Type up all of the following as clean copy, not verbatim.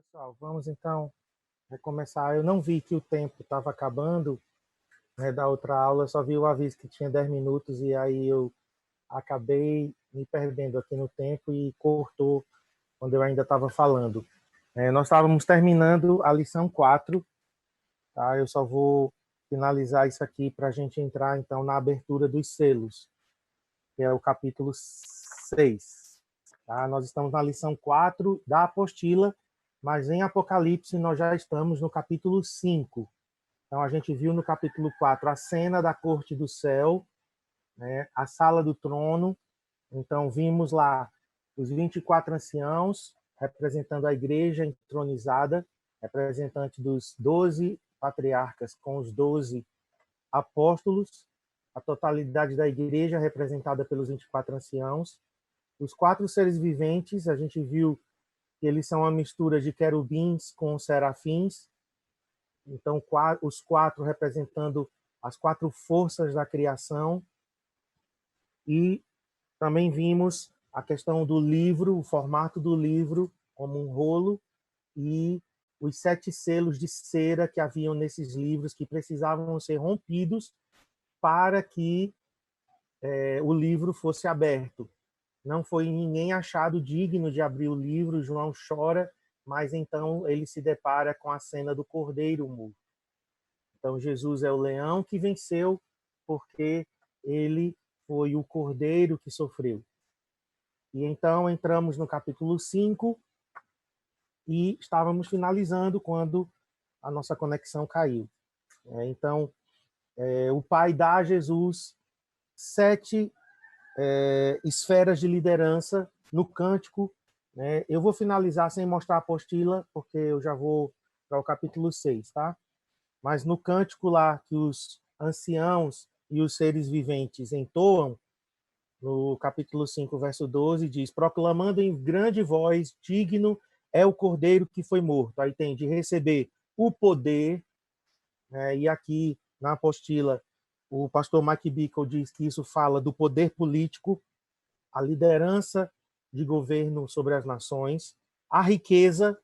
Pessoal, vamos então começar. Eu não vi que o tempo estava acabando, né, da outra aula, eu só vi o aviso que tinha 10 minutos e aí eu acabei me perdendo aqui no tempo e cortou quando eu ainda estava falando. Nós estávamos terminando a lição 4, tá? Eu só vou finalizar isso aqui para a gente entrar então na abertura dos selos, que é o capítulo 6. Tá? Nós estamos na lição 4 da apostila, mas em Apocalipse nós já estamos no capítulo 5. Então a gente viu no capítulo 4 a cena da corte do céu, né, a sala do trono. Então vimos lá os 24 anciãos representando a igreja entronizada, representante dos 12 patriarcas com os 12 apóstolos, a totalidade da igreja representada pelos 24 anciãos. Os 4 seres viventes, a gente viu que eles são uma mistura de querubins com serafins. Então, os 4 representando as 4 forças da criação. E também vimos a questão do livro, o formato do livro como um rolo e os 7 selos de cera que haviam nesses livros que precisavam ser rompidos para que o livro fosse aberto. Não foi ninguém achado digno de abrir o livro, João chora, mas então ele se depara com a cena do cordeiro morto. Então Jesus é o leão que venceu porque ele foi o cordeiro que sofreu. E então entramos no capítulo 5 e estávamos finalizando quando a nossa conexão caiu. Então, o Pai dá a Jesus 7 esferas de liderança no cântico. Eu vou finalizar sem mostrar a apostila, porque eu já vou para o capítulo 6, tá? Mas no cântico lá que os anciãos e os seres viventes entoam, no capítulo 5, verso 12, diz: proclamando em grande voz, digno é o cordeiro que foi morto. Aí tem de receber o poder, né? E aqui na apostila, o pastor Mike Bickle diz que isso fala do poder político, a liderança de governo sobre as nações, a riqueza,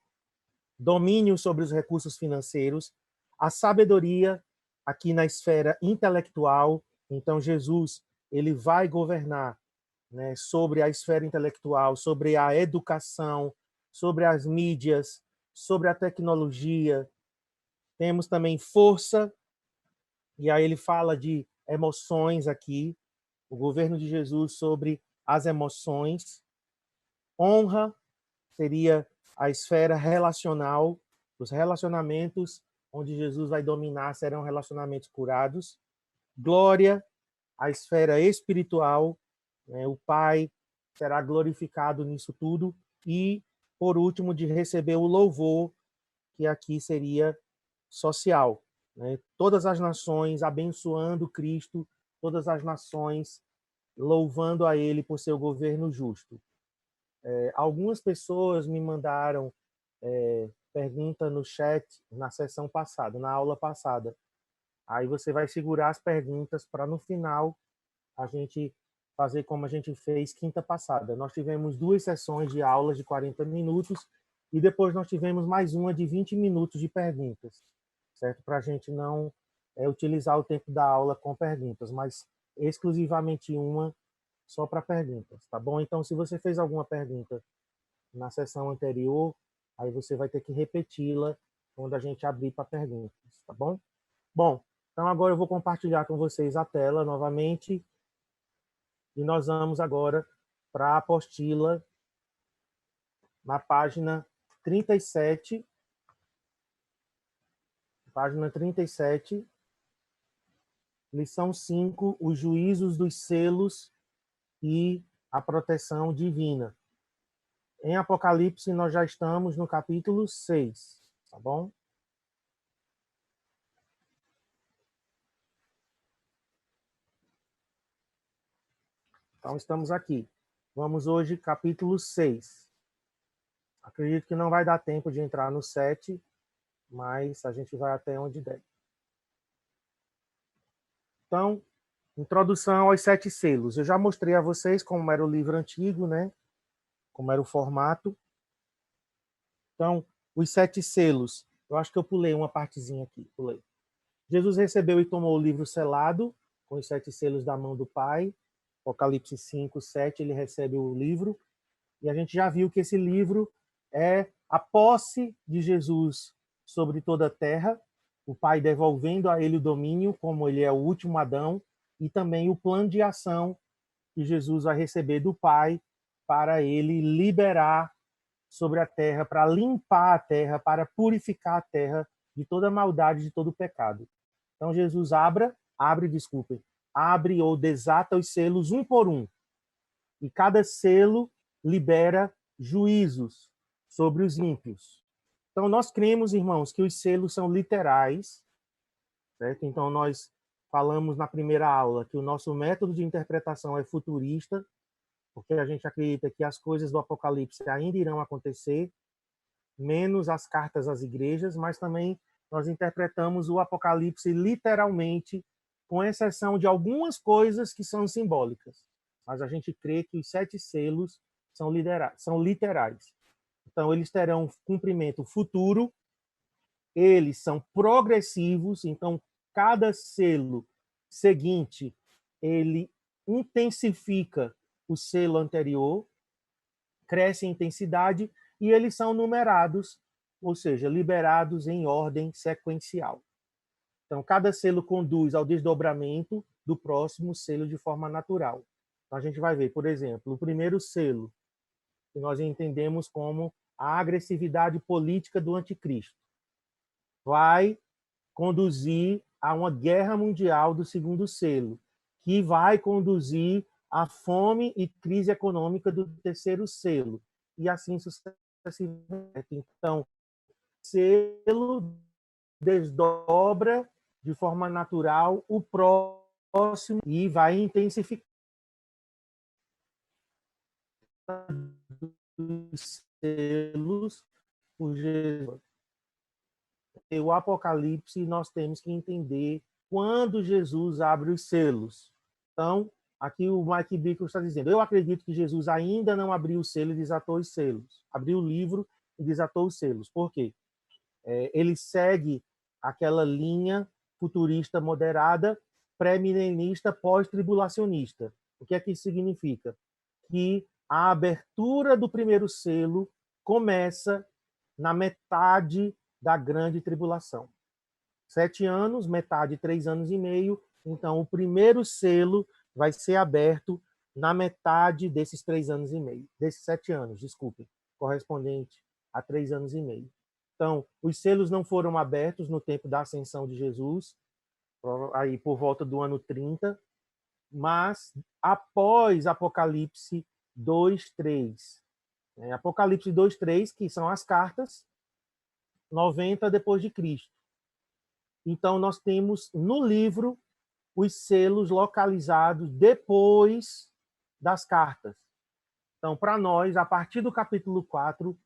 domínio sobre os recursos financeiros, a sabedoria aqui na esfera intelectual. Então Jesus, ele vai governar, né, sobre a esfera intelectual, sobre a educação, sobre as mídias, sobre a tecnologia. Temos também força, e aí ele fala de emoções aqui, o governo de Jesus sobre as emoções. Honra seria a esfera relacional, os relacionamentos onde Jesus vai dominar serão relacionamentos curados. Glória, a esfera espiritual, né? O Pai será glorificado nisso tudo. E, por último, de receber o louvor, que aqui seria social, né? Todas as nações abençoando Cristo, todas as nações louvando a Ele por seu governo justo. Algumas pessoas me mandaram pergunta no chat na sessão passada, na aula passada. Aí você vai segurar as perguntas para no final a gente fazer como a gente fez quinta passada. Nós tivemos 2 sessões de aulas de 40 minutos e depois nós tivemos mais uma de 20 minutos de perguntas, certo? Para a gente não utilizar o tempo da aula com perguntas, mas exclusivamente uma só para perguntas, tá bom? Então, se você fez alguma pergunta na sessão anterior, aí você vai ter que repeti-la quando a gente abrir para perguntas, tá bom? Bom, então agora eu vou compartilhar com vocês a tela novamente e nós vamos agora para a apostila na página 37, lição 5, os juízos dos selos e a proteção divina. Em Apocalipse, nós já estamos no capítulo 6, tá bom? Então, estamos aqui. Vamos hoje, capítulo 6. Acredito que não vai dar tempo de entrar no 7, mas a gente vai até onde der. Então, introdução aos 7 selos. Eu já mostrei a vocês como era o livro antigo, né? Como era o formato. Então, os 7 selos. Eu acho que eu pulei uma partezinha aqui, pulei. Jesus recebeu e tomou o livro selado, com os 7 selos da mão do Pai. Apocalipse 5, 7, ele recebe o livro. E a gente já viu que esse livro é a posse de Jesus sobre toda a terra, o Pai devolvendo a ele o domínio, como ele é o último Adão, e também o plano de ação que Jesus vai receber do Pai para ele liberar sobre a terra, para limpar a terra, para purificar a terra de toda maldade, de todo pecado. Então Jesus abre ou desata os selos um por um. E cada selo libera juízos sobre os ímpios. Então nós cremos, irmãos, que os selos são literais, certo? Então nós falamos na primeira aula que o nosso método de interpretação é futurista, porque a gente acredita que as coisas do Apocalipse ainda irão acontecer, menos as cartas às igrejas, mas também nós interpretamos o Apocalipse literalmente, com exceção de algumas coisas que são simbólicas. Mas a gente crê que os 7 selos são literais. Então, eles terão cumprimento futuro, eles são progressivos, então cada selo seguinte, ele intensifica o selo anterior, cresce em intensidade, e eles são numerados, ou seja, liberados em ordem sequencial. Então, cada selo conduz ao desdobramento do próximo selo de forma natural. Então, a gente vai ver, por exemplo, o primeiro selo, que nós entendemos como a agressividade política do anticristo, vai conduzir a uma guerra mundial do segundo selo, que vai conduzir à fome e crise econômica do terceiro selo, e assim sucessivamente. Então, o selo desdobra de forma natural o próximo e vai intensificar os selos por Jesus. O Apocalipse, nós temos que entender quando Jesus abre os selos. Então, aqui o Mike Bickle está dizendo, eu acredito que Jesus ainda não abriu o selo e desatou os selos. Abriu o livro e desatou os selos. Por quê? Ele segue aquela linha futurista moderada, pré-milenista, pós-tribulacionista. O que é que isso significa? Que a abertura do primeiro selo começa na metade da grande tribulação. 7 anos, metade 3 anos e meio, então o primeiro selo vai ser aberto na metade desses 3 anos e meio, desses 7 anos, desculpem, correspondente a 3 anos e meio. Então, os selos não foram abertos no tempo da ascensão de Jesus, aí por volta do ano 30, mas após Apocalipse 2:3. Apocalipse 2:3, que são as cartas, 90 depois de Cristo. Então, nós temos no livro os selos localizados depois das cartas. Então, para nós, a partir do capítulo 4,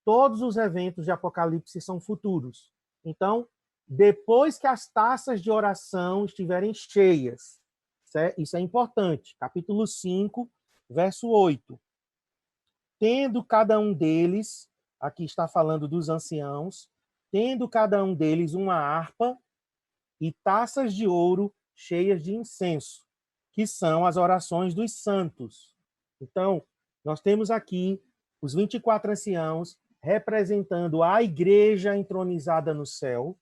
todos os eventos de Apocalipse são futuros. Então, depois que as taças de oração estiverem cheias, isso é importante. Capítulo 5, verso 8. Tendo cada um deles, aqui está falando dos anciãos, tendo cada um deles uma harpa e taças de ouro cheias de incenso, que são as orações dos santos. Então, nós temos aqui os 24 anciãos representando a igreja entronizada no céu,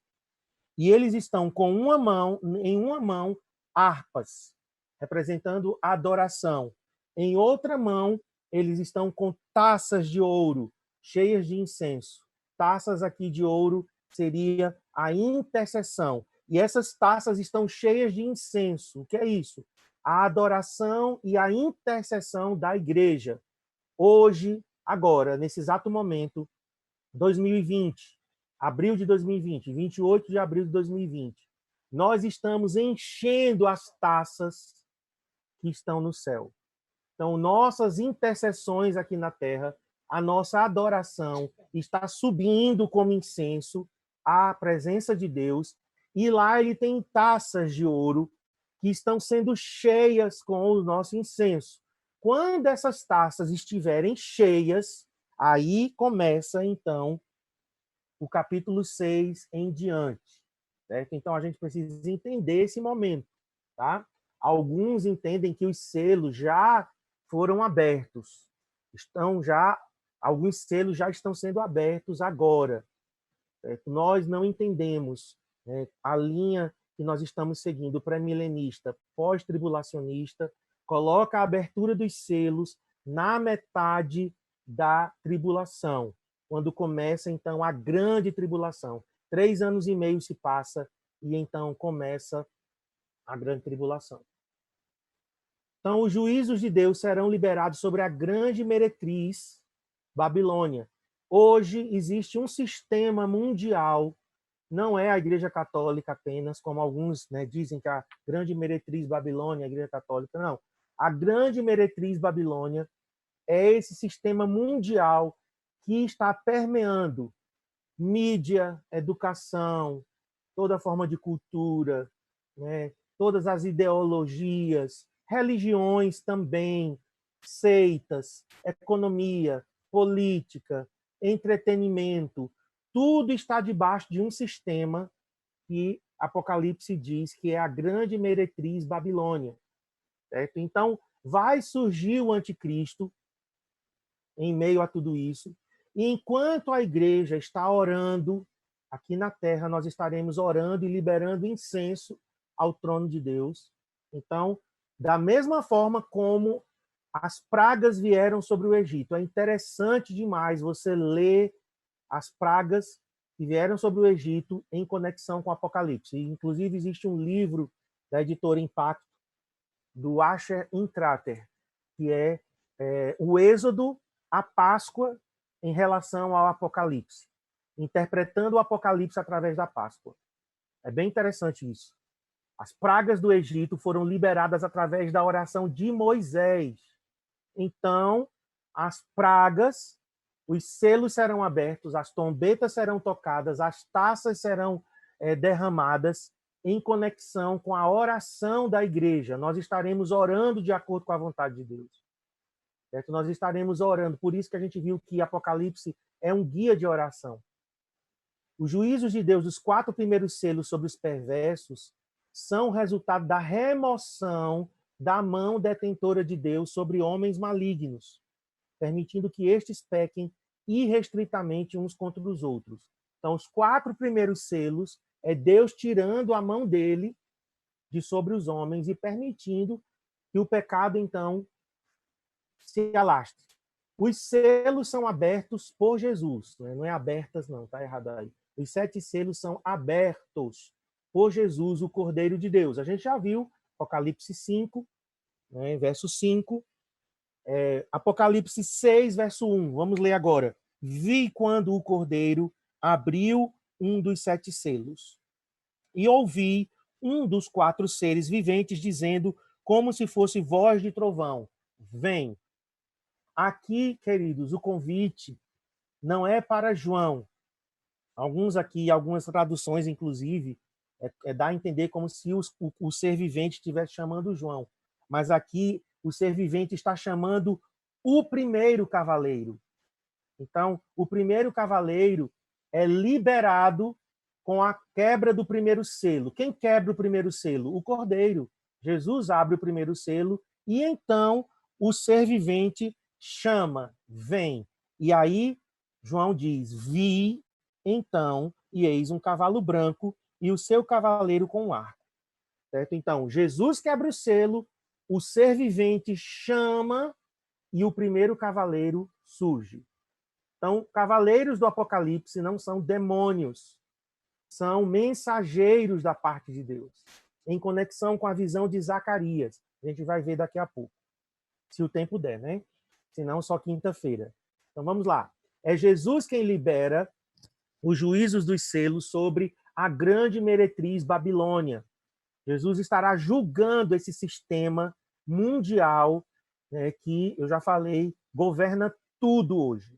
e eles estão com em uma mão, harpas, representando a adoração. Em outra mão, eles estão com taças de ouro, cheias de incenso. Taças aqui de ouro seria a intercessão. E essas taças estão cheias de incenso. O que é isso? A adoração e a intercessão da igreja. Hoje, agora, nesse exato momento, 2020, abril de 2020, 28 de abril de 2020, nós estamos enchendo as taças que estão no céu. Então, nossas intercessões aqui na terra, a nossa adoração está subindo como incenso à presença de Deus, e lá ele tem taças de ouro que estão sendo cheias com o nosso incenso. Quando essas taças estiverem cheias, aí começa, então, o capítulo 6 em diante. Certo? Então, a gente precisa entender esse momento. Tá? Alguns entendem que os selos já foram abertos. Alguns selos já estão sendo abertos agora. Certo? Nós não entendemos, né, a linha que nós estamos seguindo, pré-milenista, pós-tribulacionista, coloca a abertura dos selos na metade da tribulação, quando começa, então, a grande tribulação. 3 anos e meio se passa e, então, começa a grande tribulação. Então, os juízos de Deus serão liberados sobre a grande meretriz Babilônia. Hoje existe um sistema mundial, não é a Igreja Católica apenas, como alguns, né, dizem que a grande meretriz Babilônia é a Igreja Católica. Não. A grande meretriz Babilônia é esse sistema mundial que está permeando mídia, educação, toda forma de cultura, né, todas as ideologias, religiões também, seitas, economia, política, entretenimento, tudo está debaixo de um sistema que Apocalipse diz que é a grande meretriz Babilônia. Certo? Então, vai surgir o anticristo em meio a tudo isso, e enquanto a igreja está orando, aqui na terra nós estaremos orando e liberando incenso ao trono de Deus. Então, da mesma forma como as pragas vieram sobre o Egito. É interessante demais você ler as pragas que vieram sobre o Egito em conexão com o Apocalipse. Inclusive, existe um livro da editora Impacto, do Asher Intrater, que é o Êxodo, a Páscoa em relação ao Apocalipse, interpretando o Apocalipse através da Páscoa. É bem interessante isso. As pragas do Egito foram liberadas através da oração de Moisés. Então, as pragas, os selos serão abertos, as trombetas serão tocadas, as taças serão derramadas em conexão com a oração da igreja. Nós estaremos orando de acordo com a vontade de Deus. Certo? Nós estaremos orando. Por isso que a gente viu que Apocalipse é um guia de oração. Os juízos de Deus, os 4 primeiros selos sobre os perversos, são resultado da remoção da mão detentora de Deus sobre homens malignos, permitindo que estes pequem irrestritamente uns contra os outros. Então, os 4 primeiros selos é Deus tirando a mão dele de sobre os homens e permitindo que o pecado, então, se alastre. Os selos são abertos por Jesus, não é abertas não, tá errado aí. Os 7 selos são abertos por Jesus, o Cordeiro de Deus. A gente já viu Apocalipse 5, né, verso 5, Apocalipse 6, verso 1. Vamos ler agora. Vi quando o Cordeiro abriu um dos 7 selos e ouvi um dos 4 seres viventes dizendo, como se fosse voz de trovão, vem. Aqui, queridos, o convite não é para João. Alguns aqui, algumas traduções, inclusive, dá a entender como se o ser vivente estivesse chamando João. Mas aqui, o ser vivente está chamando o primeiro cavaleiro. Então, o primeiro cavaleiro é liberado com a quebra do primeiro selo. Quem quebra o primeiro selo? O Cordeiro. Jesus abre o primeiro selo e então o ser vivente chama, vem. E aí João diz, vi então e eis um cavalo branco e o seu cavaleiro com um arco. Certo? Então, Jesus quebra o selo, o ser vivente chama e o primeiro cavaleiro surge. Então, cavaleiros do Apocalipse não são demônios, são mensageiros da parte de Deus, em conexão com a visão de Zacarias. A gente vai ver daqui a pouco, se o tempo der, né? Se não, só quinta-feira. Então, vamos lá. É Jesus quem libera os juízos dos selos sobre a grande meretriz Babilônia. Jesus estará julgando esse sistema mundial, né, que, eu já falei, governa tudo hoje.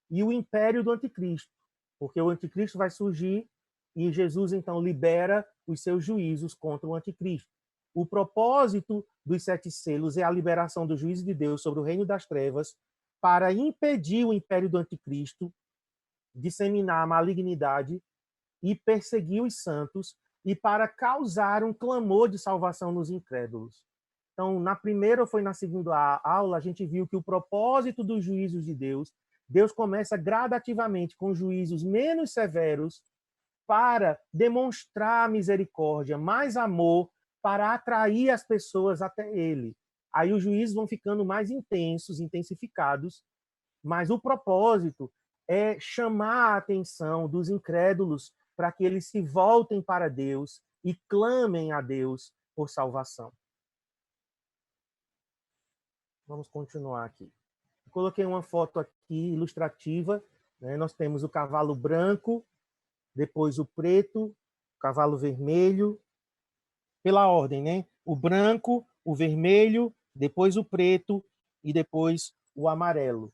E o império do anticristo, porque o anticristo vai surgir e Jesus, então, libera os seus juízos contra o anticristo. O propósito dos 7 selos é a liberação do juízo de Deus sobre o reino das trevas para impedir o império do anticristo disseminar a malignidade e perseguir os santos e para causar um clamor de salvação nos incrédulos. Então, na primeira ou foi na segunda aula, a gente viu que o propósito dos juízos de Deus, Deus começa gradativamente com juízos menos severos para demonstrar misericórdia, mais amor, para atrair as pessoas até ele. Aí os juízos vão ficando mais intensos, intensificados, mas o propósito é chamar a atenção dos incrédulos para que eles se voltem para Deus e clamem a Deus por salvação. Vamos continuar aqui. Coloquei uma foto aqui ilustrativa. Né? Nós temos o cavalo branco, depois o preto, o cavalo vermelho, pela ordem, né? O branco, o vermelho, depois o preto e depois o amarelo.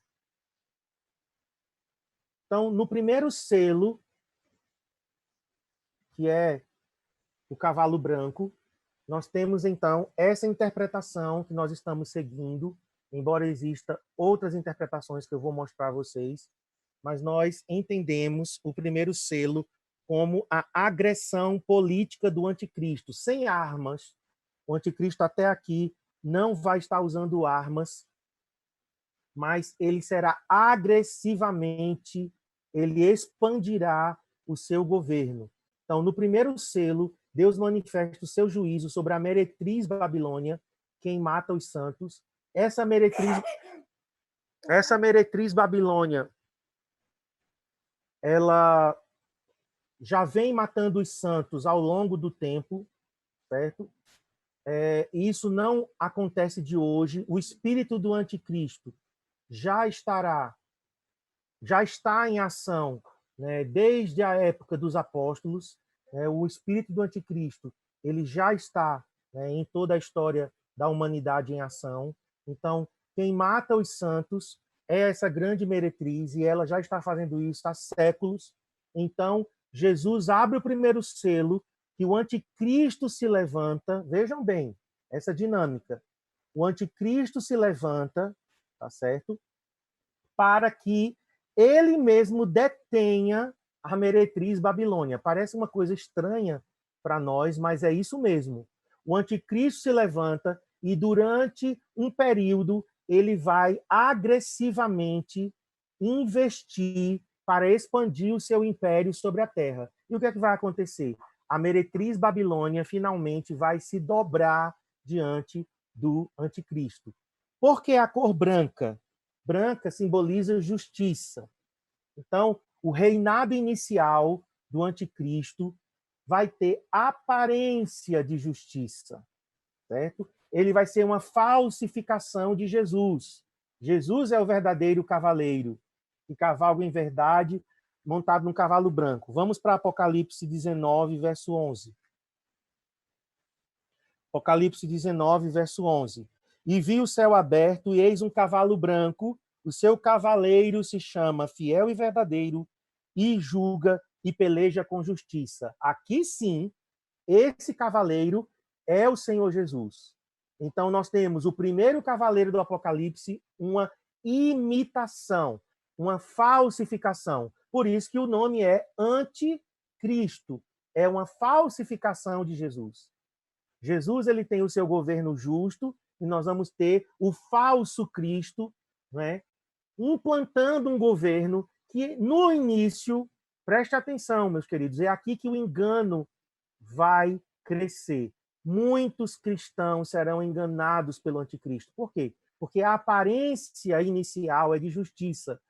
Então, no primeiro selo, que é o cavalo branco, nós temos, então, essa interpretação que nós estamos seguindo, embora exista outras interpretações que eu vou mostrar a vocês, mas nós entendemos o primeiro selo como a agressão política do anticristo, sem armas. O anticristo até aqui não vai estar usando armas, mas ele será agressivamente, ele expandirá o seu governo. Então, no primeiro selo, Deus manifesta o seu juízo sobre a meretriz Babilônia, quem mata os santos. Essa meretriz Babilônia, ela já vem matando os santos ao longo do tempo, certo? Isso não acontece de hoje. O espírito do anticristo já está em ação, né, desde a época dos apóstolos. O espírito do anticristo ele já está, né, em toda a história da humanidade em ação. Então, quem mata os santos é essa grande meretriz e ela já está fazendo isso há séculos. Então, Jesus abre o primeiro selo que o anticristo se levanta. Vejam bem essa dinâmica. O anticristo se levanta, tá certo? Para que ele mesmo detenha a meretriz Babilônia. Parece uma coisa estranha para nós, mas é isso mesmo. O anticristo se levanta e durante um período ele vai agressivamente investir para expandir o seu império sobre a terra. E o que é que vai acontecer? A meretriz Babilônia finalmente vai se dobrar diante do anticristo. Por que a cor branca? Branca simboliza justiça. Então, o reinado inicial do anticristo vai ter aparência de justiça, certo? Ele vai ser uma falsificação de Jesus. Jesus é o verdadeiro cavaleiro, que cavalga em verdade, montado num cavalo branco. Vamos para Apocalipse 19, verso 11. Apocalipse 19, verso 11. E vi o céu aberto, e eis um cavalo branco, o seu cavaleiro se chama Fiel e Verdadeiro, e julga e peleja com justiça. Aqui sim, esse cavaleiro é o Senhor Jesus. Então nós temos o primeiro cavaleiro do Apocalipse, uma imitação, uma falsificação. Por isso que o nome é Anticristo. É uma falsificação de Jesus. Jesus ele tem o seu governo justo e nós vamos ter o falso Cristo, né, implantando um governo que no início, preste atenção, meus queridos, é aqui que o engano vai crescer. Muitos cristãos serão enganados pelo anticristo. Por quê? Porque a aparência inicial é de justiça.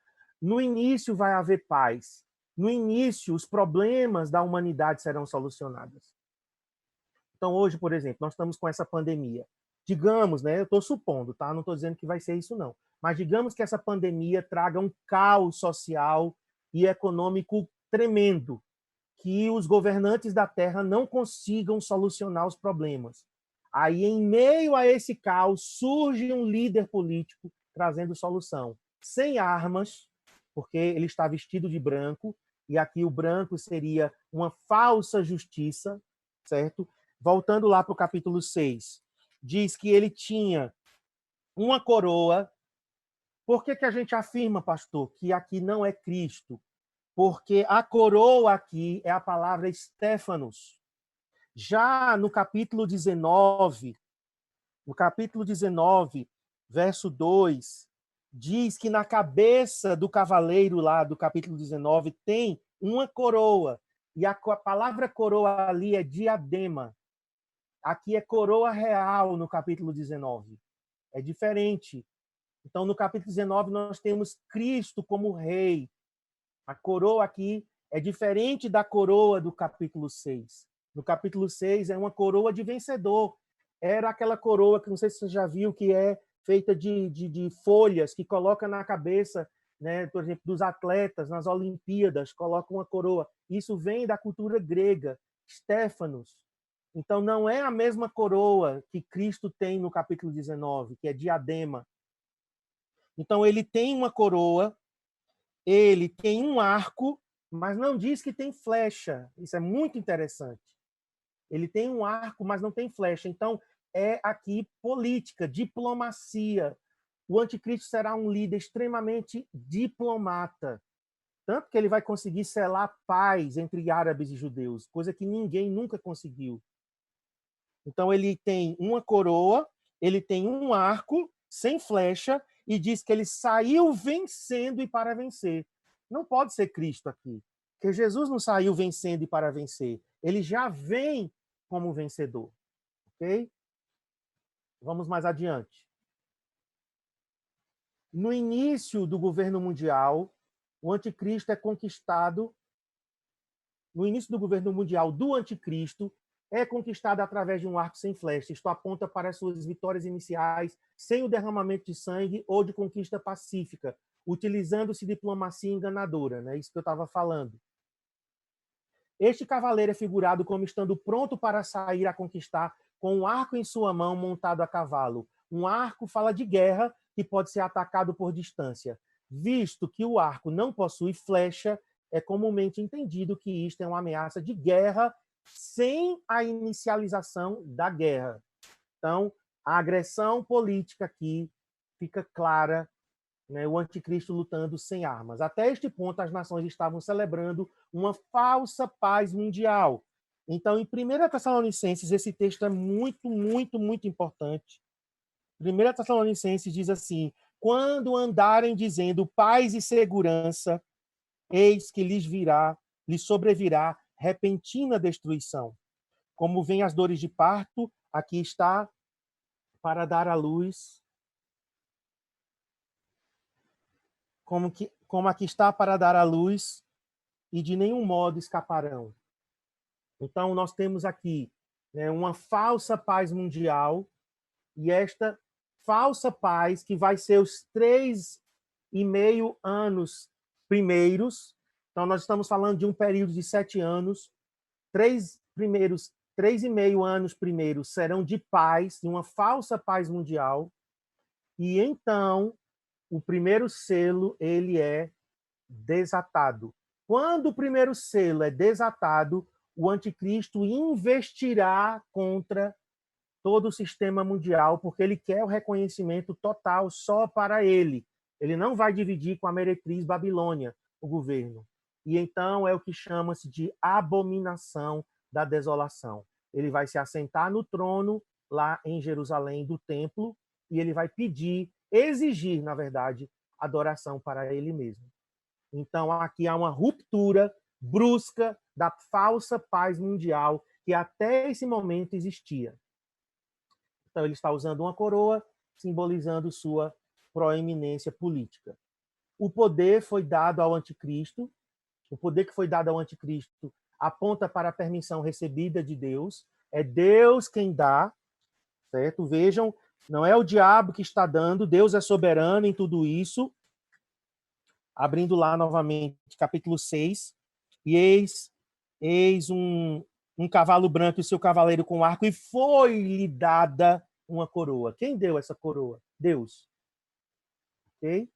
No início vai haver paz. No início, os problemas da humanidade serão solucionados. Então, hoje, por exemplo, nós estamos com essa pandemia. Digamos, né, eu estou supondo, tá? Não estou dizendo que vai ser isso, não. Mas digamos que essa pandemia traga um caos social e econômico tremendo, que os governantes da Terra não consigam solucionar os problemas. Aí, em meio a esse caos, surge um líder político trazendo solução. Sem armas, porque ele está vestido de branco, e aqui o branco seria uma falsa justiça, certo? Voltando lá para o capítulo 6, diz que ele tinha uma coroa. Por que a gente afirma, pastor, que aqui não é Cristo? porque a coroa aqui é a palavra Stéphanos. Já no capítulo 19, verso 2, diz que na cabeça do cavaleiro lá do capítulo 19 tem uma coroa. E a palavra coroa ali é diadema. Aqui é coroa real no capítulo 19. É diferente. Então, no capítulo 19, nós temos Cristo como rei. A coroa aqui é diferente da coroa do capítulo 6. No capítulo 6 é uma coroa de vencedor. Era aquela coroa que, não sei se você já viu, que é feita de folhas, que coloca na cabeça, né, por exemplo, dos atletas, nas Olimpíadas, coloca uma coroa. Isso vem da cultura grega, Stéphanos. Então, não é a mesma coroa que Cristo tem no capítulo 19, que é diadema. Então, ele tem uma coroa, ele tem um arco, mas não diz que tem flecha. Isso é muito interessante. Ele tem um arco, mas não tem flecha. Então, é aqui política, diplomacia. O anticristo será um líder extremamente diplomata. Tanto que ele vai conseguir selar paz entre árabes e judeus, coisa que ninguém nunca conseguiu. Então, ele tem uma coroa, ele tem um arco sem flecha e diz que ele saiu vencendo e para vencer. Não pode ser Cristo aqui, porque Jesus não saiu vencendo e para vencer. Ele já vem como vencedor. Ok? Vamos mais adiante. No início do governo mundial, o anticristo é conquistado. No início do governo mundial do anticristo, é conquistado através de um arco sem flecha. Isto aponta para as suas vitórias iniciais, sem o derramamento de sangue ou de conquista pacífica, utilizando-se diplomacia enganadora, né? Isso que eu estava falando. Este cavaleiro é figurado como estando pronto para sair a conquistar, com um arco em sua mão, montado a cavalo. Um arco fala de guerra, que pode ser atacado por distância. Visto que o arco não possui flecha, é comumente entendido que isto é uma ameaça de guerra sem a inicialização da guerra. Então, a agressão política aqui fica clara, né? O anticristo lutando sem armas. Até este ponto, as nações estavam celebrando uma falsa paz mundial. Então, em 1 Tessalonicenses, esse texto é muito, muito, muito importante. 1 Tessalonicenses diz assim: quando andarem dizendo paz e segurança, eis que lhes sobrevirá repentina destruição. Como vêm as dores de parto, aqui está para dar à luz, como aqui está para dar à luz, e de nenhum modo escaparão. Então, nós temos aqui, né, uma falsa paz mundial, e esta falsa paz, que vai ser os 3,5 anos primeiros. Então, nós estamos falando de um período de 7 anos. 3,5 anos primeiros serão de paz, de uma falsa paz mundial. E então, o primeiro selo, ele é desatado. Quando o primeiro selo é desatado, o anticristo investirá contra todo o sistema mundial, porque ele quer o reconhecimento total só para ele. Ele não vai dividir com a meretriz Babilônia, o governo. E então é o que chama-se de abominação da desolação. Ele vai se assentar no trono lá em Jerusalém do templo e ele vai pedir, exigir, na verdade, adoração para ele mesmo. Então aqui há uma ruptura brusca da falsa paz mundial que até esse momento existia. Então, ele está usando uma coroa, simbolizando sua proeminência política. O poder foi dado ao anticristo. O poder que foi dado ao anticristo aponta para a permissão recebida de Deus. É Deus quem dá, certo? Vejam, não é o diabo que está dando, Deus é soberano em tudo isso. Abrindo lá novamente, capítulo 6. E eis um cavalo branco e seu cavaleiro com arco, e foi-lhe dada uma coroa. Quem deu essa coroa? Deus. Ok?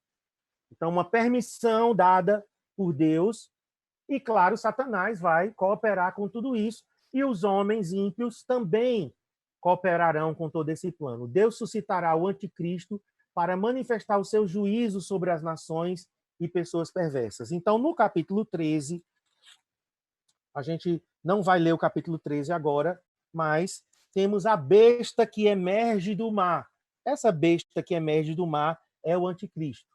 Então, uma permissão dada por Deus, e claro, Satanás vai cooperar com tudo isso, e os homens ímpios também cooperarão com todo esse plano. Deus suscitará o anticristo para manifestar o seu juízo sobre as nações e pessoas perversas. Então, no capítulo 13, a gente não vai ler o capítulo 13 agora, mas temos a besta que emerge do mar. Essa besta que emerge do mar é o anticristo.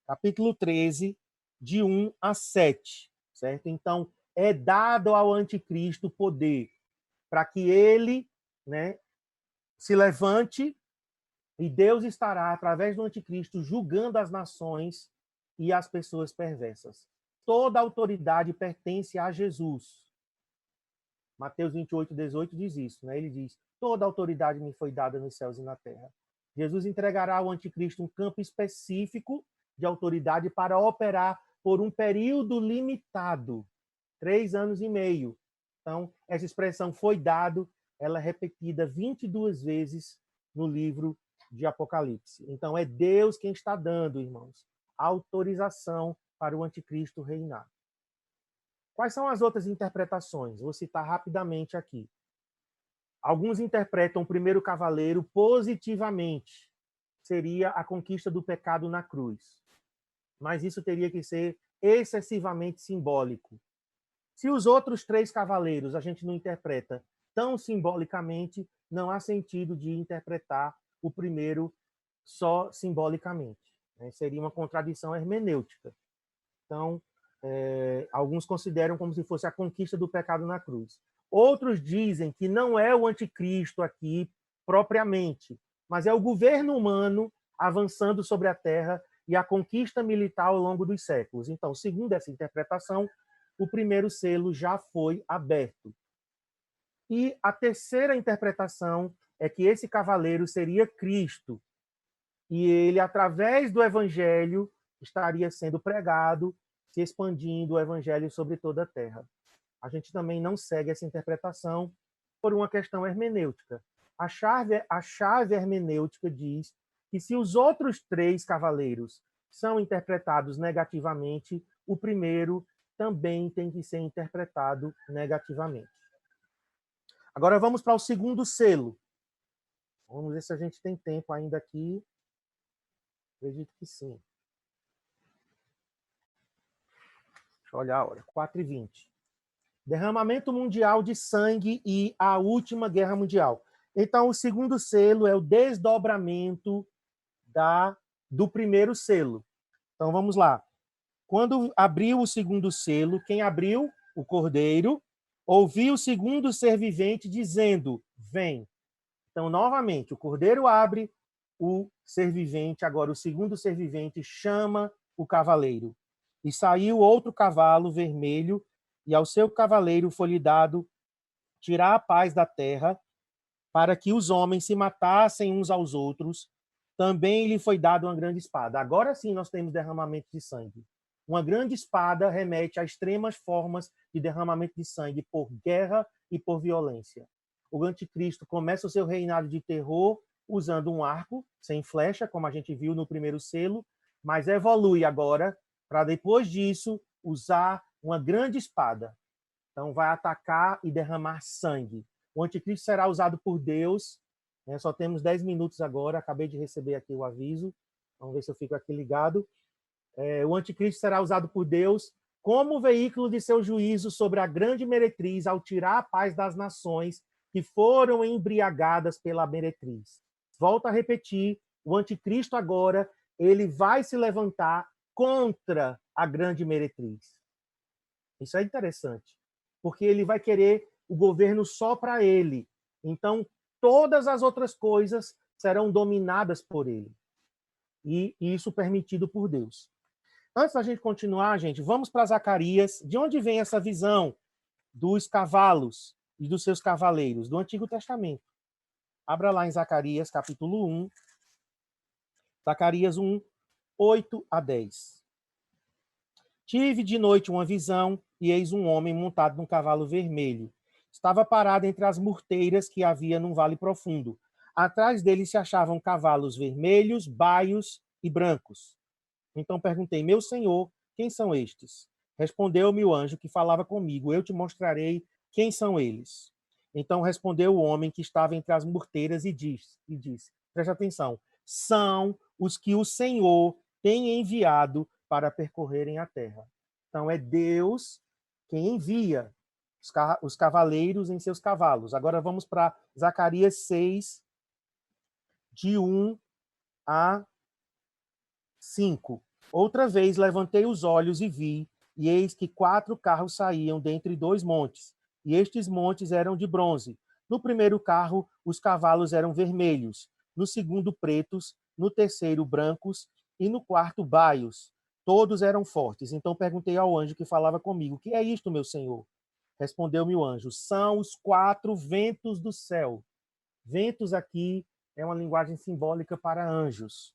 Capítulo 13, de 1 a 7, certo? Então, é dado ao anticristo poder para que ele, né, se levante, e Deus estará, através do anticristo, julgando as nações e as pessoas perversas. Toda autoridade pertence a Jesus. Mateus 28, 18 diz isso, né? Ele diz: toda autoridade me foi dada nos céus e na terra. Jesus entregará ao anticristo um campo específico de autoridade para operar por um período limitado, 3 anos e meio. Então, essa expressão foi dado, ela é repetida 22 vezes no livro de Apocalipse. Então, é Deus quem está dando, irmãos, a autorização para o anticristo reinar. Quais são as outras interpretações? Vou citar rapidamente aqui. Alguns interpretam o primeiro cavaleiro positivamente. Seria a conquista do pecado na cruz. Mas isso teria que ser excessivamente simbólico. Se os outros 3 cavaleiros a gente não interpreta tão simbolicamente, não há sentido de interpretar o primeiro só simbolicamente. Seria uma contradição hermenêutica. Então, alguns consideram como se fosse a conquista do pecado na cruz. Outros dizem que não é o anticristo aqui propriamente, mas é o governo humano avançando sobre a terra e a conquista militar ao longo dos séculos. Então, segundo essa interpretação, o primeiro selo já foi aberto. E a terceira interpretação é que esse cavaleiro seria Cristo, e ele, através do evangelho, estaria sendo pregado, se expandindo o evangelho sobre toda a terra. A gente também não segue essa interpretação por uma questão hermenêutica. A chave hermenêutica diz que se os outros 3 cavaleiros são interpretados negativamente, o primeiro também tem que ser interpretado negativamente. Agora vamos para o segundo selo. Vamos ver se a gente tem tempo ainda aqui. Acredito que sim. Deixa eu olhar a hora. 4h20. Derramamento mundial de sangue e a última guerra mundial. Então, o segundo selo é o desdobramento do primeiro selo. Então, vamos lá. Quando abriu o segundo selo, quem abriu? O cordeiro. Ouviu o segundo ser vivente dizendo: vem. Então, novamente, o cordeiro abre, o ser vivente, agora o segundo ser vivente, chama o cavaleiro. E saiu outro cavalo vermelho, e ao seu cavaleiro foi-lhe dado tirar a paz da terra, para que os homens se matassem uns aos outros. Também lhe foi dada uma grande espada. Agora sim nós temos derramamento de sangue. Uma grande espada remete a extremas formas de derramamento de sangue por guerra e por violência. O anticristo começa o seu reinado de terror usando um arco, sem flecha, como a gente viu no primeiro selo, mas evolui agora para, depois disso, usar uma grande espada. Então, vai atacar e derramar sangue. O anticristo será usado por Deus. Só temos 10 minutos agora, acabei de receber aqui o aviso. Vamos ver se eu fico aqui ligado. O anticristo será usado por Deus como veículo de seu juízo sobre a grande meretriz, ao tirar a paz das nações que foram embriagadas pela meretriz. Volto a repetir, o anticristo agora, ele vai se levantar contra a grande meretriz. Isso é interessante, porque ele vai querer o governo só para ele. Então, todas as outras coisas serão dominadas por ele. E isso permitido por Deus. Antes da gente continuar, gente, vamos para Zacarias. De onde vem essa visão dos cavalos e dos seus cavaleiros? Do Antigo Testamento. Abra lá em Zacarias, capítulo 1. Zacarias 1, 8 a 10. Tive de noite uma visão, e eis um homem montado num cavalo vermelho. Estava parado entre as murteiras que havia num vale profundo. Atrás dele se achavam cavalos vermelhos, baios e brancos. Então perguntei: meu senhor, quem são estes? Respondeu-me o anjo que falava comigo: eu te mostrarei quem são eles. Então respondeu o homem que estava entre as murteiras e disse: preste atenção, são os que o Senhor tem enviado para percorrerem a terra. Então, é Deus quem envia os cavaleiros em seus cavalos. Agora vamos para Zacarias 6, de 1 a 5. Outra vez levantei os olhos e vi, e eis que 4 carros saíam dentre 2 montes, e estes montes eram de bronze. No primeiro carro, os cavalos eram vermelhos, no segundo, pretos, no terceiro, brancos, e no quarto, baios. Todos eram fortes. Então perguntei ao anjo que falava comigo: que é isto, meu senhor? Respondeu-me o anjo: são os 4 ventos do céu. Ventos aqui é uma linguagem simbólica para anjos.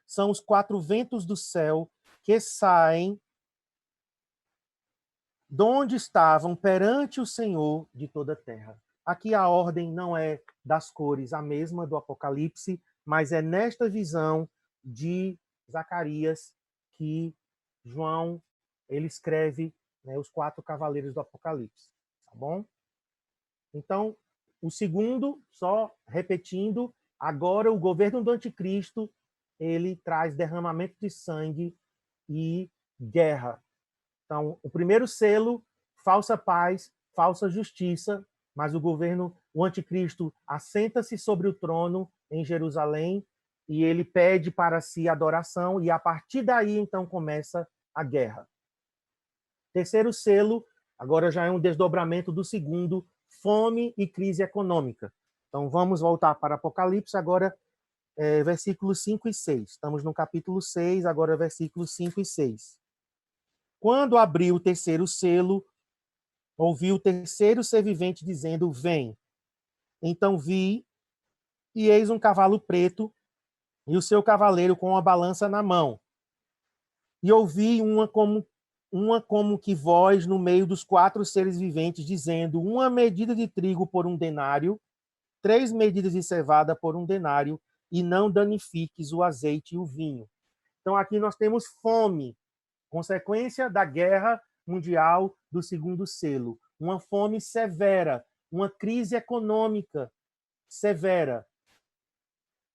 São os 4 ventos do céu que saem de onde estavam perante o Senhor de toda a terra. Aqui a ordem não é das cores a mesma do Apocalipse, mas é nesta visão de Zacarias que João ele escreve, né, os 4 cavaleiros do Apocalipse, tá bom? Então, o segundo, só repetindo, agora o governo do anticristo, ele traz derramamento de sangue e guerra. Então, o primeiro selo, falsa paz, falsa justiça, mas o anticristo assenta-se sobre o trono em Jerusalém e ele pede para si adoração e a partir daí então começa a guerra. Terceiro selo, agora já é um desdobramento do segundo, fome e crise econômica. Então vamos voltar para Apocalipse agora, versículos 5 e 6. Estamos no capítulo 6, agora versículos 5 e 6. Quando abriu o terceiro selo, ouvi o terceiro ser vivente dizendo: vem. Então vi, e eis um cavalo preto, e o seu cavaleiro com uma balança na mão. E ouvi uma como que voz no meio dos 4 seres viventes, dizendo: uma medida de trigo por 1 denário, 3 medidas de cevada por 1 denário, e não danifiques o azeite e o vinho. Então aqui nós temos fome, consequência da guerra mundial do segundo selo. Uma fome severa, uma crise econômica severa,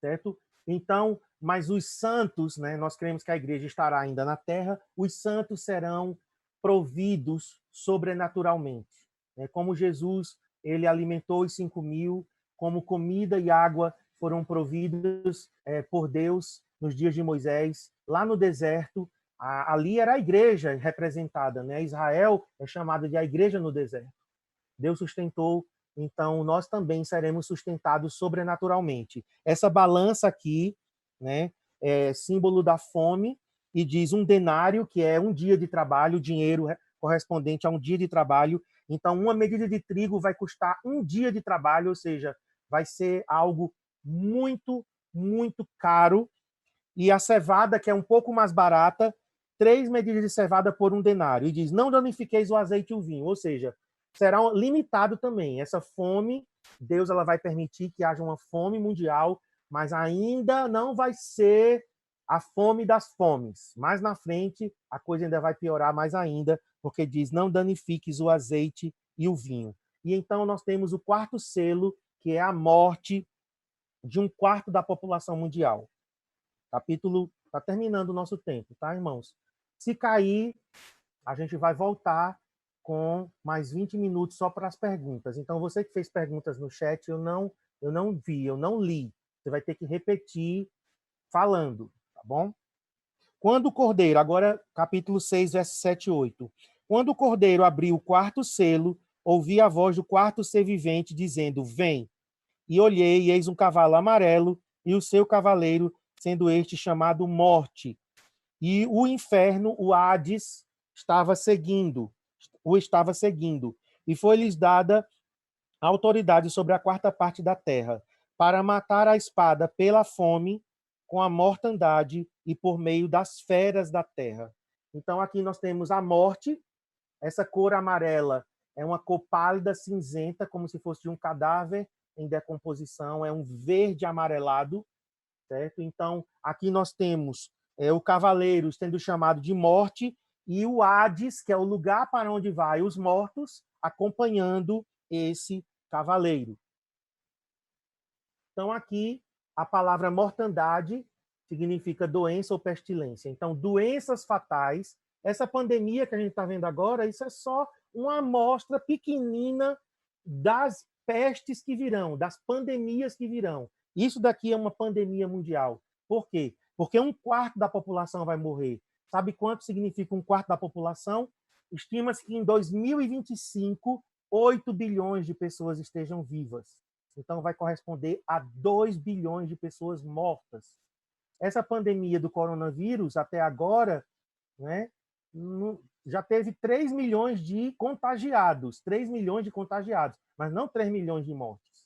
certo? Então, mas os santos, né, nós cremos que a igreja estará ainda na terra, os santos serão providos sobrenaturalmente. Como Jesus, ele alimentou os 5.000, como comida e água foram providos por Deus nos dias de Moisés, lá no deserto, ali era a igreja representada, né? Israel é chamada de a igreja no deserto. Deus sustentou, então nós também seremos sustentados sobrenaturalmente. Essa balança aqui, né, é símbolo da fome e diz 1 denário, que é 1 dia de trabalho, dinheiro correspondente a 1 dia de trabalho. Então, uma medida de trigo vai custar 1 dia de trabalho, ou seja, vai ser algo muito, muito caro. E a cevada, que é um pouco mais barata, 3 medidas de cevada por 1 denário. E diz: não danifiqueis o azeite e o vinho. Ou seja, será limitado também. Essa fome, Deus ela vai permitir que haja uma fome mundial, mas ainda não vai ser a fome das fomes. Mais na frente, a coisa ainda vai piorar mais ainda, porque diz: não danifiques o azeite e o vinho. E então nós temos o 4º selo, que é a morte de 1/4 da população mundial. Capítulo, está terminando o nosso tempo, tá, irmãos? Se cair, a gente vai voltar com mais 20 minutos só para as perguntas. Então, você que fez perguntas no chat, eu não vi, eu não li. Você vai ter que repetir falando, tá bom? Quando o cordeiro, agora capítulo 6, versos 7 e 8. Quando o cordeiro abriu o 4º selo, ouvi a voz do 4º ser vivente dizendo: vem. E olhei, e eis um cavalo amarelo, e o seu cavaleiro, sendo este chamado Morte. E o inferno, o Hades, o estava seguindo. E foi-lhes dada autoridade sobre a 4ª parte da terra, para matar a espada pela fome, com a mortandade e por meio das feras da terra. Então aqui nós temos a morte, essa cor amarela é uma cor pálida, cinzenta, como se fosse de um cadáver em decomposição, é um verde amarelado, certo? Então, aqui nós temos o cavaleiro sendo chamado de morte e o Hades, que é o lugar para onde vai os mortos, acompanhando esse cavaleiro. Então, aqui, a palavra mortandade significa doença ou pestilência. Então, doenças fatais, essa pandemia que a gente está vendo agora, isso é só uma amostra pequenina das pestes que virão, das pandemias que virão. Isso daqui é uma pandemia mundial. Por quê? Porque um quarto da população vai morrer. Sabe quanto significa um quarto da população? Estima-se que em 2025, 8 bilhões de pessoas estejam vivas. Então, vai corresponder a 2 bilhões de pessoas mortas. Essa pandemia do coronavírus, até agora, né, já teve 3 milhões de contagiados, 3 milhões de contagiados, mas não 3 milhões de mortes.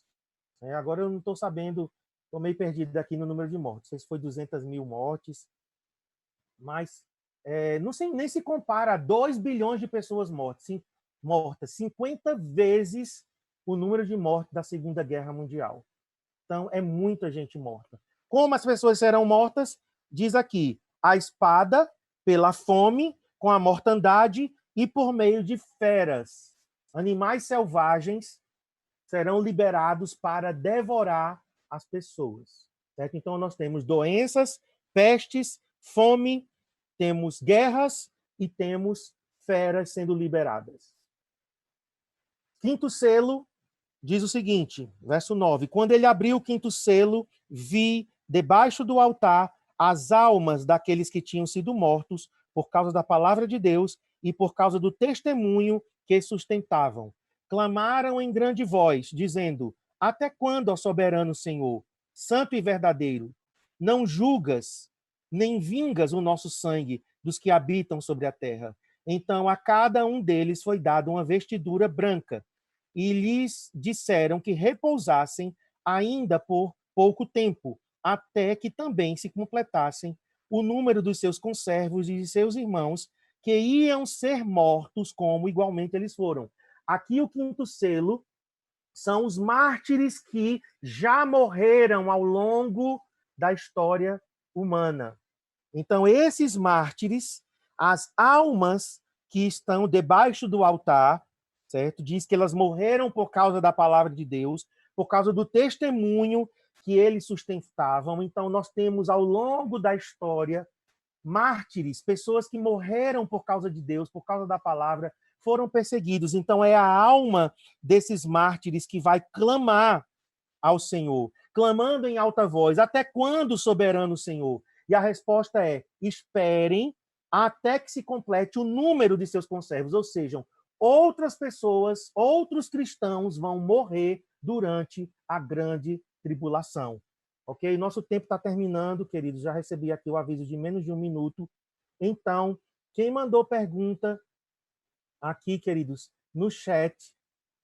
Agora eu não estou sabendo, estou meio perdido aqui no número de mortes, não sei se foi 200 mil mortes, mas não sei, nem se compara a 2 bilhões de pessoas mortas, 50 vezes o número de mortes da Segunda Guerra Mundial. Então, é muita gente morta. Como as pessoas serão mortas? Diz aqui, a espada, pela fome, com a mortandade e por meio de feras. Animais selvagens serão liberados para devorar as pessoas. Certo? Então, nós temos doenças, pestes, fome, temos guerras e temos feras sendo liberadas. Quinto selo diz o seguinte, verso 9: quando ele abriu o quinto selo, vi debaixo do altar as almas daqueles que tinham sido mortos por causa da palavra de Deus e por causa do testemunho que sustentavam. Clamaram em grande voz, dizendo: até quando, ó soberano Senhor, santo e verdadeiro, não julgas, nem vingas o nosso sangue dos que habitam sobre a terra? Então a cada um deles foi dada uma vestidura branca, e lhes disseram que repousassem ainda por pouco tempo, até que também se completassem o número dos seus conservos e de seus irmãos, que iam ser mortos como igualmente eles foram. Aqui o quinto selo são os mártires que já morreram ao longo da história humana. Então, esses mártires, as almas que estão debaixo do altar, certo? Diz que elas morreram por causa da palavra de Deus, por causa do testemunho que eles sustentavam. Então, nós temos ao longo da história mártires, pessoas que morreram por causa de Deus, por causa da palavra, foram perseguidos. Então, é a alma desses mártires que vai clamar ao Senhor, clamando em alta voz: até quando, soberano Senhor? E a resposta é: esperem até que se complete o número de seus conservos, ou seja, outras pessoas, outros cristãos vão morrer durante a grande tribulação. Ok? Nosso tempo está terminando, queridos. Já recebi aqui o aviso de menos de 1 minuto. Então, quem mandou pergunta aqui, queridos, no chat,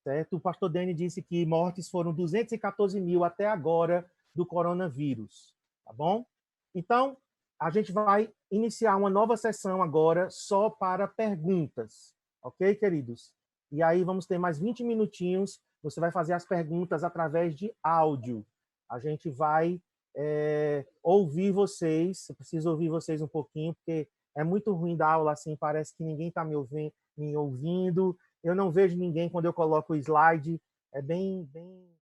certo? O pastor Dani disse que mortes foram 214 mil até agora do coronavírus, tá bom? Então, a gente vai iniciar uma nova sessão agora só para perguntas, ok, queridos? E aí vamos ter mais 20 minutinhos, você vai fazer as perguntas através de áudio. A gente vai ouvir vocês, eu preciso ouvir vocês um pouquinho, porque é muito ruim dar aula assim, parece que ninguém está me ouvindo, eu não vejo ninguém quando eu coloco o slide, é bem